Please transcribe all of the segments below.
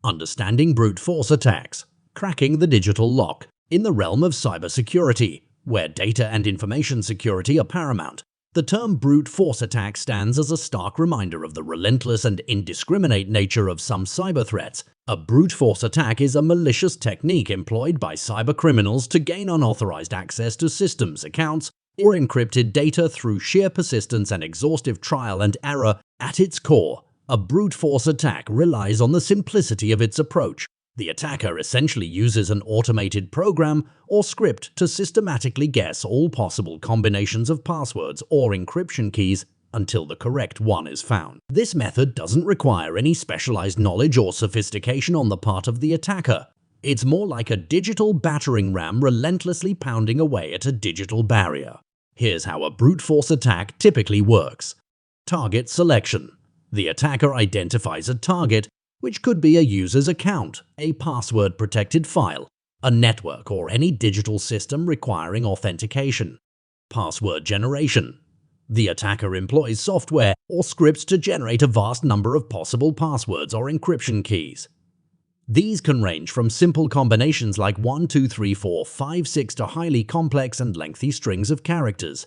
Understanding brute force attacks. Cracking the digital lock. In the realm of cybersecurity, where data and information security are paramount, the term brute force attack stands as a stark reminder of the relentless and indiscriminate nature of some cyber threats. A brute force attack is a malicious technique employed by cybercriminals to gain unauthorized access to systems, accounts, or encrypted data through sheer persistence and exhaustive trial and error. At its core, a brute force attack relies on the simplicity of its approach. The attacker essentially uses an automated program or script to systematically guess all possible combinations of passwords or encryption keys until the correct one is found. This method doesn't require any specialized knowledge or sophistication on the part of the attacker. It's more like a digital battering ram relentlessly pounding away at a digital barrier. Here's how a brute force attack typically works. Target selection. The attacker identifies a target, which could be a user's account, a password-protected file, a network, or any digital system requiring authentication. Password generation. The attacker employs software or scripts to generate a vast number of possible passwords or encryption keys. These can range from simple combinations like 1, 2, 3, 4, 5, 6 to highly complex and lengthy strings of characters.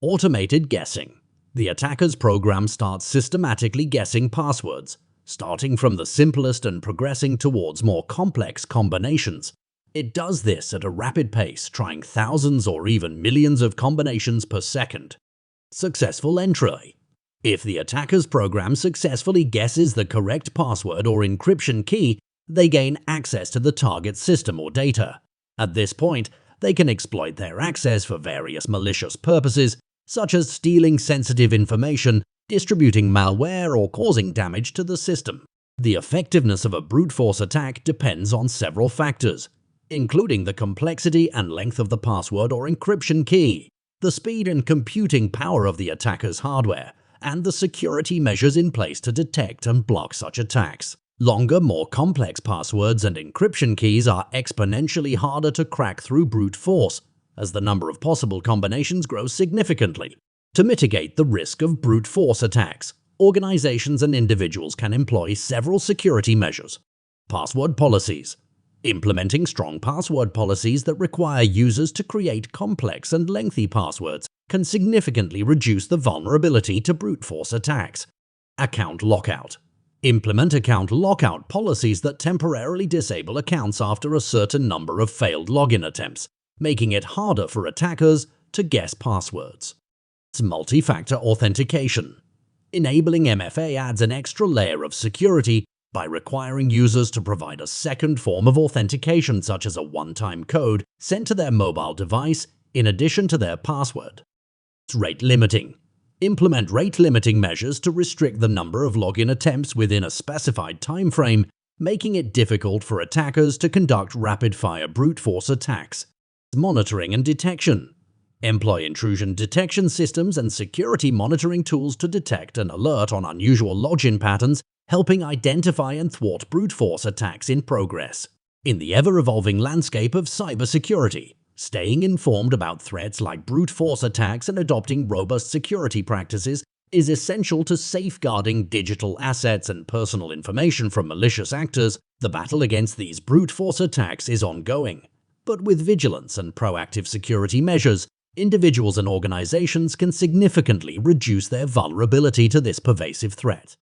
Automated guessing. The attacker's program starts systematically guessing passwords, starting from the simplest and progressing towards more complex combinations. It does this at a rapid pace, trying thousands or even millions of combinations per second. Successful entry. If the attacker's program successfully guesses the correct password or encryption key, they gain access to the target system or data. At this point, they can exploit their access for various malicious purposes, such as stealing sensitive information, distributing malware, or causing damage to the system. The effectiveness of a brute force attack depends on several factors, including the complexity and length of the password or encryption key, the speed and computing power of the attacker's hardware, and the security measures in place to detect and block such attacks. Longer, more complex passwords and encryption keys are exponentially harder to crack through brute force, as the number of possible combinations grows significantly. To mitigate the risk of brute force attacks, organizations and individuals can employ several security measures. Password policies. Implementing strong password policies that require users to create complex and lengthy passwords can significantly reduce the vulnerability to brute force attacks. Account lockout. Implement account lockout policies that temporarily disable accounts after a certain number of failed login attempts, making it harder for attackers to guess passwords. Multi-factor authentication. Enabling MFA adds an extra layer of security by requiring users to provide a second form of authentication, such as a one-time code sent to their mobile device in addition to their password. Rate limiting. Implement rate limiting measures to restrict the number of login attempts within a specified time frame, making it difficult for attackers to conduct rapid-fire brute force attacks. Monitoring and detection. Employ intrusion detection systems and security monitoring tools to detect and alert on unusual login patterns, helping identify and thwart brute force attacks in progress. In the ever-evolving landscape of cybersecurity, staying informed about threats like brute force attacks and adopting robust security practices is essential to safeguarding digital assets and personal information from malicious actors. The battle against these brute force attacks is ongoing, but with vigilance and proactive security measures, individuals and organizations can significantly reduce their vulnerability to this pervasive threat.